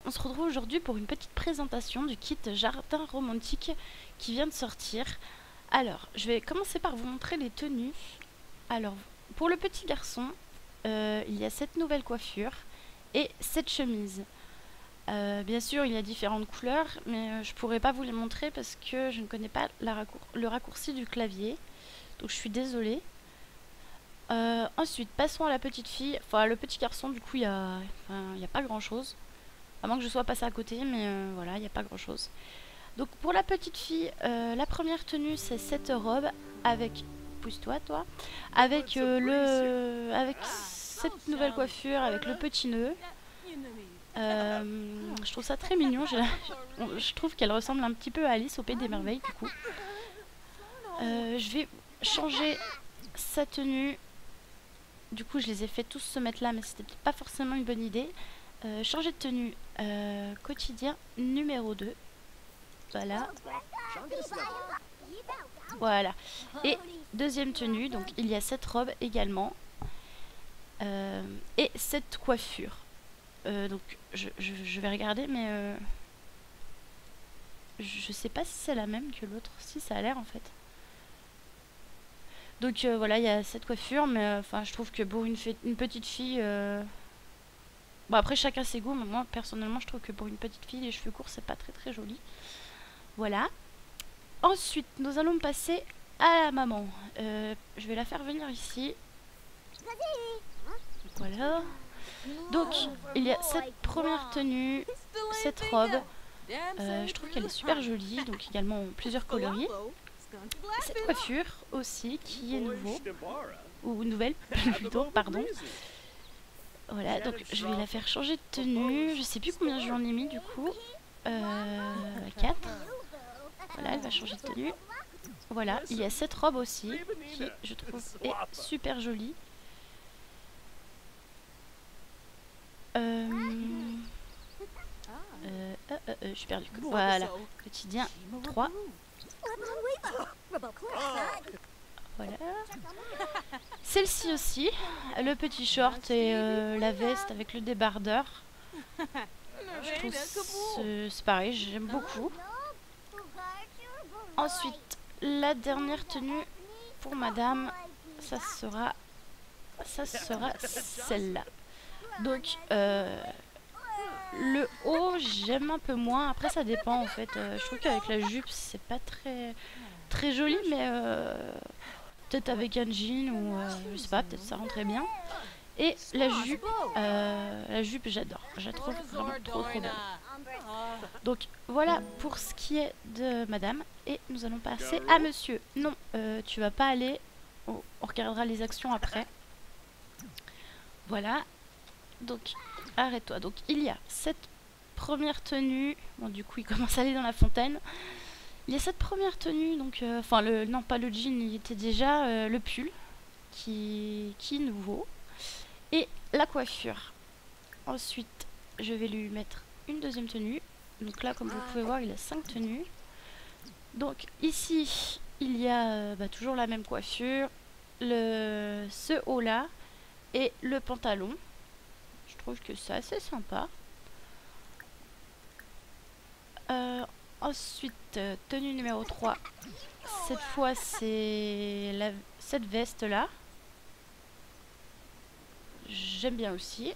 on se retrouve aujourd'hui pour une petite présentation du kit Jardin Romantique qui vient de sortir. Alors, je vais commencer par vous montrer les tenues. Alors, pour le petit garçon, il y a cette nouvelle coiffure et cette chemise. Bien sûr, il y a différentes couleurs, mais je pourrais pas vous les montrer parce que je ne connais pas le raccourci du clavier. Donc, je suis désolée. Ensuite, passons à la petite fille. Enfin, le petit garçon, du coup, il y a pas grand-chose. À moins que je sois passée à côté, mais voilà, il n'y a pas grand-chose. Donc, pour la petite fille, la première tenue, c'est cette robe avec... Pousse-toi, toi. Avec, avec cette nouvelle coiffure, avec le petit nœud. Je trouve ça très mignon. Je trouve qu'elle ressemble un petit peu à Alice au Pays des Merveilles, du coup. Je vais changer sa tenue. Du coup, je les ai fait tous se mettre là, mais c'était pas forcément une bonne idée. Changer de tenue quotidien numéro 2. Voilà. Voilà. Et deuxième tenue, donc il y a cette robe également. Et cette coiffure. Donc je vais regarder, mais je sais pas si c'est la même que l'autre. Si, ça a l'air en fait. Donc voilà, il y a cette coiffure, mais enfin je trouve que pour une petite fille... Bon, après chacun ses goûts, mais moi personnellement je trouve que pour une petite fille les cheveux courts c'est pas très joli. Voilà. Ensuite nous allons passer à la maman. Je vais la faire venir ici. Voilà. Donc il y a cette première tenue, cette robe. Je trouve qu'elle est super jolie, donc également plusieurs coloris. Cette coiffure aussi qui est nouveau, ou nouvelle plutôt, pardon. Voilà, donc je vais la faire changer de tenue. Je sais plus combien je lui en ai mis du coup. 4. Voilà, elle va changer de tenue. Voilà, il y a cette robe aussi qui, je trouve, est super jolie. Je suis perdue. Voilà, quotidien 3. Voilà. Celle-ci aussi, le petit short et la veste avec le débardeur. Je trouve c'est pareil, j'aime beaucoup. Ensuite, la dernière tenue pour madame, ça sera celle-là. Donc, le haut, j'aime un peu moins. Après, ça dépend en fait. Je trouve qu'avec la jupe, c'est pas très joli, mais peut-être avec un jean ou je sais pas, peut-être ça rentrait bien. Et la jupe j'adore. Je la trouve vraiment trop belle. Donc voilà pour ce qui est de madame. Et nous allons passer à monsieur. Non, tu vas pas aller. On regardera les actions après. Voilà. Donc, arrête-toi. Donc, il y a cette première tenue. Bon, du coup, il commence à aller dans la fontaine. Il y a cette première tenue. Donc, enfin, non, pas le jean, il était déjà le pull qui est nouveau. Et la coiffure. Ensuite, je vais lui mettre une deuxième tenue. Donc là, comme vous pouvez voir, il a 5 tenues. Donc ici, il y a toujours la même coiffure. Ce haut là et le pantalon. Je trouve que c'est assez sympa. Ensuite, tenue numéro 3. Cette fois, c'est cette veste là. J'aime bien aussi.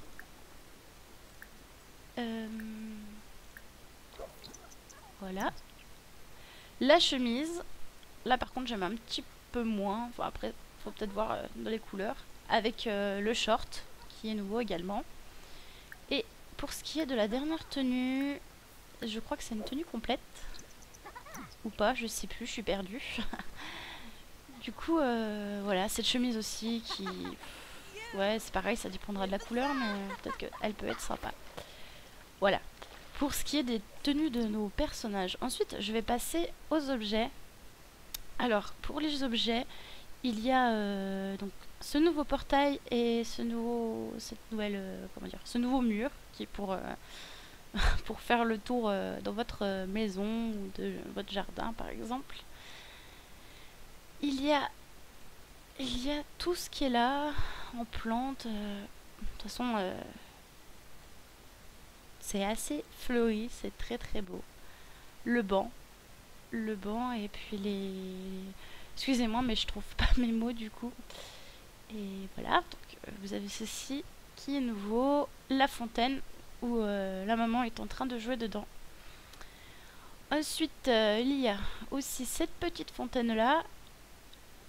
Voilà. La chemise. Là, par contre, j'aime un petit peu moins. Enfin, après, faut peut-être voir dans les couleurs. Avec le short, qui est nouveau également. Et pour ce qui est de la dernière tenue, je crois que c'est une tenue complète. Ou pas, je sais plus, je suis perdue. Du coup, voilà, cette chemise aussi qui... Ouais, c'est pareil, ça dépendra de la couleur, mais peut-être qu'elle peut être sympa. Voilà. Pour ce qui est des tenues de nos personnages. Ensuite, je vais passer aux objets. Alors, pour les objets, il y a donc ce nouveau portail et ce nouveau mur qui est pour faire le tour dans votre maison ou de votre jardin, par exemple. Il y a tout ce qui est là en plantes. De toute façon, c'est assez fleuri, c'est très très beau. Le banc, et puis les... Excusez-moi, mais je trouve pas mes mots du coup. Et voilà, donc vous avez ceci qui est nouveau, la fontaine où la maman est en train de jouer dedans. Ensuite, il y a aussi cette petite fontaine là,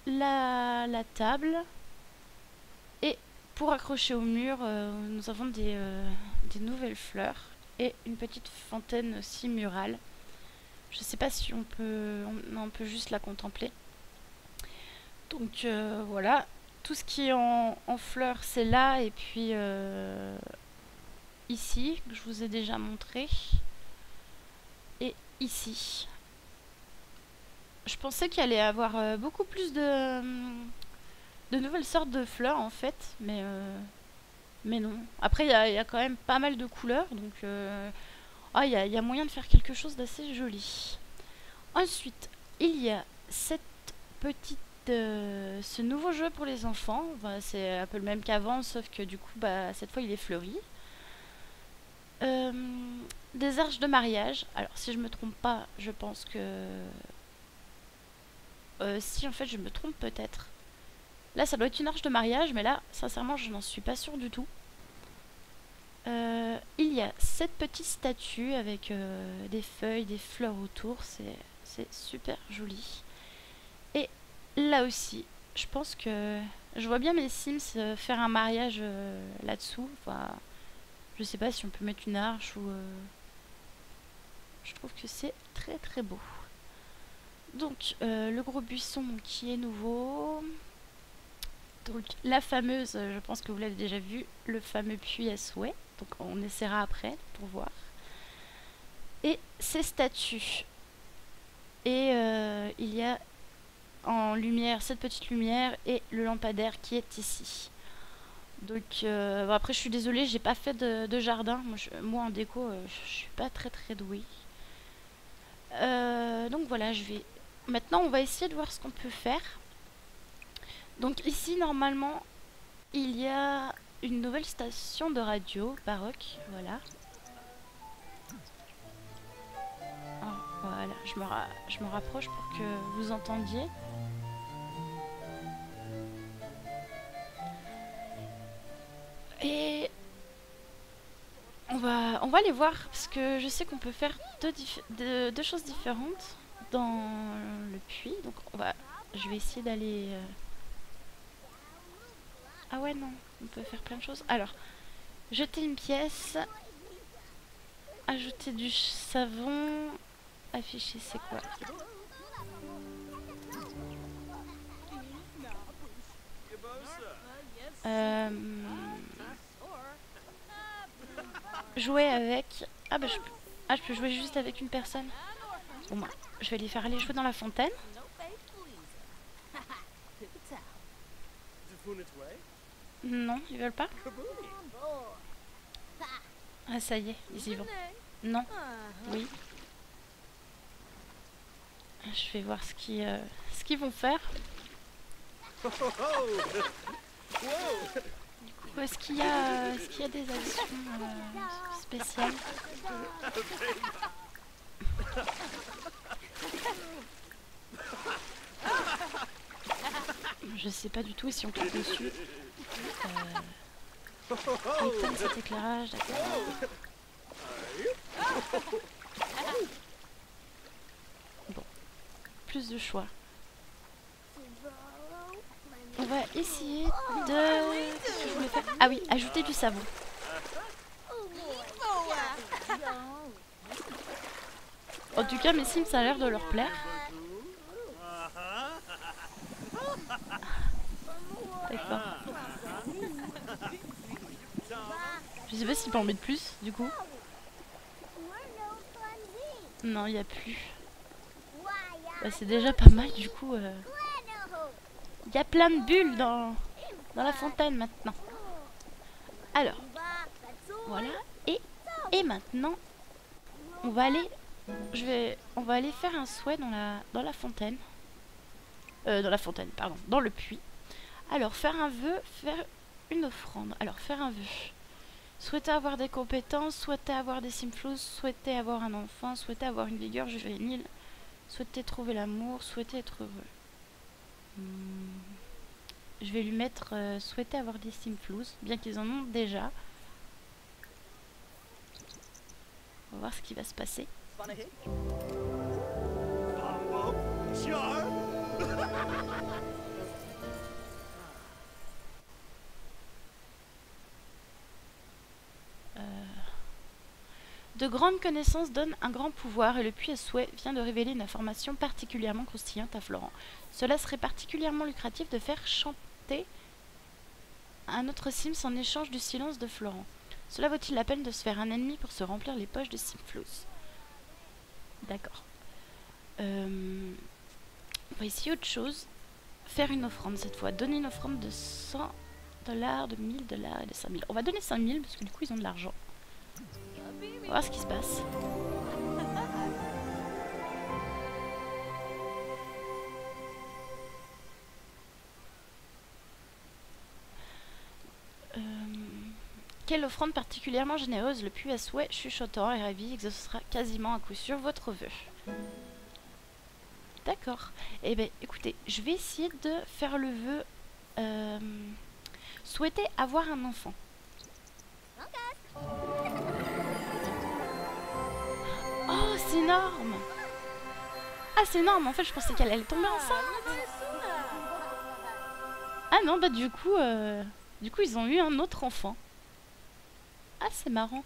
la table, et pour accrocher au mur, nous avons des nouvelles fleurs et une petite fontaine aussi murale. Je sais pas si on peut juste la contempler. Donc voilà, tout ce qui est en fleurs c'est là, et puis ici que je vous ai déjà montré, et ici. Je pensais qu'il allait y avoir beaucoup plus de nouvelles sortes de fleurs en fait, mais non. Après il y a quand même pas mal de couleurs, donc il y a moyen de faire quelque chose d'assez joli. Ensuite, il y a cette petite ce nouveau jeu pour les enfants. Enfin, c'est un peu le même qu'avant, sauf que du coup cette fois il est fleuri. Des arches de mariage. Alors si je me trompe pas, je pense que si en fait je me trompe peut-être. Là ça doit être une arche de mariage, mais là sincèrement je n'en suis pas sûre du tout. Il y a cette petite statue avec des feuilles, des fleurs autour, c'est super joli. Et là aussi, je pense que je vois bien mes Sims faire un mariage là-dessous. Enfin, je sais pas si on peut mettre une arche ou... Je trouve que c'est très très beau. Donc, le gros buisson qui est nouveau. Donc, la fameuse, je pense que vous l'avez déjà vu, le fameux puits à souhait. Donc, on essaiera après pour voir. Et ces statues. Et il y a en lumière cette petite lumière et le lampadaire qui est ici. Donc bon, après je suis désolée, j'ai pas fait de jardin. Moi en déco je suis pas très très douée. Donc voilà, maintenant on va essayer de voir ce qu'on peut faire. Donc ici normalement il y a une nouvelle station de radio baroque, voilà. Alors, voilà, je me rapproche pour que vous entendiez. Et on va aller voir, parce que je sais qu'on peut faire deux choses différentes dans le puits. Donc je vais essayer d'aller... Ah ouais non, on peut faire plein de choses. Alors, jeter une pièce, ajouter du savon, afficher c'est quoi? Jouer avec... Ah bah je peux jouer juste avec une personne. Bon bah, je vais les faire aller jouer dans la fontaine. Non, ils veulent pas. Ah ça y est, ils y vont. Non. Oui. Je vais voir ce qu'ils vont faire. Du coup, est-ce qu'il y a des actions spéciales? Je sais pas du tout si on clique dessus. Éteindre cet éclairage, d'accord. Bon, plus de choix. On va essayer de... Qu'est-ce que je voulais faire? Ah oui, ajouter du savon. En tout cas, mes Sims, ça a l'air de leur plaire. D'accord. Je sais pas s'il peut en mettre plus, du coup. Non, il n'y a plus. Bah, c'est déjà pas mal, du coup. Il y a plein de bulles dans la fontaine, maintenant. Alors, voilà. Et maintenant, on va aller faire un souhait dans la fontaine. Dans la fontaine, pardon. Dans le puits. Alors, faire un vœu, faire une offrande. Alors, faire un vœu. Souhaitez avoir des compétences, souhaitez avoir des simflous, souhaitez avoir un enfant, souhaitez avoir une vigueur juvénile, souhaitez trouver l'amour, souhaitez être heureux. Je vais lui mettre souhaiter avoir des simflous, bien qu'ils en ont déjà. On va voir ce qui va se passer. De grandes connaissances donnent un grand pouvoir et le puits à souhait vient de révéler une information particulièrement croustillante à Florent. Cela serait particulièrement lucratif de faire chanter un autre Sims en échange du silence de Florent. Cela vaut-il la peine de se faire un ennemi pour se remplir les poches de Simflous? D'accord. On va essayer autre chose. Faire une offrande cette fois. Donner une offrande de 100 $, de 1000 $ et de 5000. On va donner 5000 parce que du coup ils ont de l'argent. On va voir ce qui se passe. Quelle offrande particulièrement généreuse, le puits à souhait chuchotant et ravi exaucera quasiment à coup sûr votre vœu. D'accord. Eh bien, écoutez, je vais essayer de faire le vœu souhaiter avoir un enfant. Oh, c'est énorme! Ah, c'est énorme! En fait, je pensais qu'elle allait tomber enceinte. Ah non, bah du coup, ils ont eu un autre enfant. Ah, c'est marrant.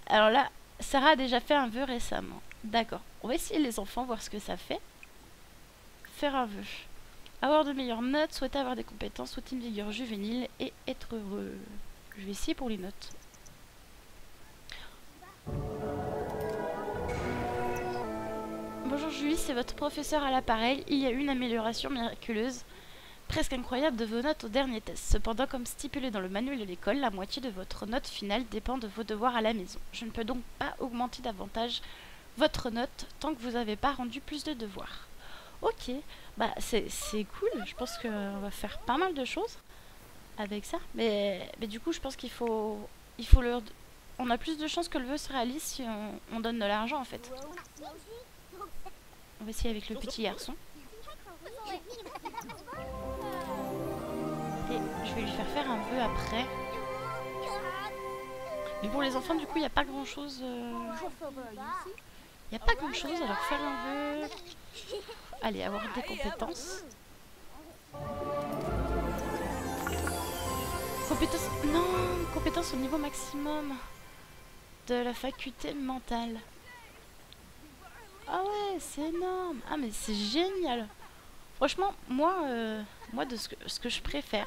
Alors là, Sarah a déjà fait un vœu récemment. D'accord. On va essayer les enfants, voir ce que ça fait. Faire un vœu. Avoir de meilleures notes, souhaiter avoir des compétences, souhaiter une vigueur juvénile et être heureux. Je vais essayer pour les notes. Bonjour Julie, c'est votre professeur à l'appareil. Il y a eu une amélioration miraculeuse, presque incroyable, de vos notes au dernier test. Cependant, comme stipulé dans le manuel de l'école, la moitié de votre note finale dépend de vos devoirs à la maison. Je ne peux donc pas augmenter davantage votre note tant que vous n'avez pas rendu plus de devoirs. Ok, bah c'est cool. Je pense qu'on va faire pas mal de choses avec ça. Mais du coup, je pense qu'il faut leur... On a plus de chances que le vœu se réalise si on donne de l'argent en fait. On va essayer avec le petit garçon. Et je vais lui faire un vœu après. Mais pour les enfants, du coup, il n'y a pas grand chose. Il n'y a pas grand chose, alors faire un vœu. Allez, avoir des compétences. Compétences. Non, compétences au niveau maximum de la faculté mentale. Ah ouais, c'est énorme. Ah mais c'est génial. Franchement, moi de ce que je préfère,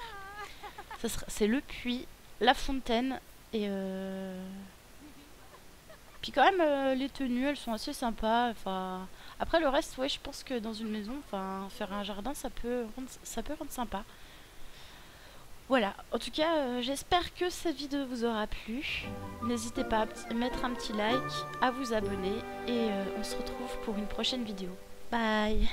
c'est le puits, la fontaine et puis quand même les tenues, elles sont assez sympas. Enfin, après le reste, ouais, je pense que dans une maison, enfin, faire un jardin, ça peut rendre sympa. Voilà, en tout cas, j'espère que cette vidéo vous aura plu. N'hésitez pas à mettre un petit like, à vous abonner et on se retrouve pour une prochaine vidéo. Bye!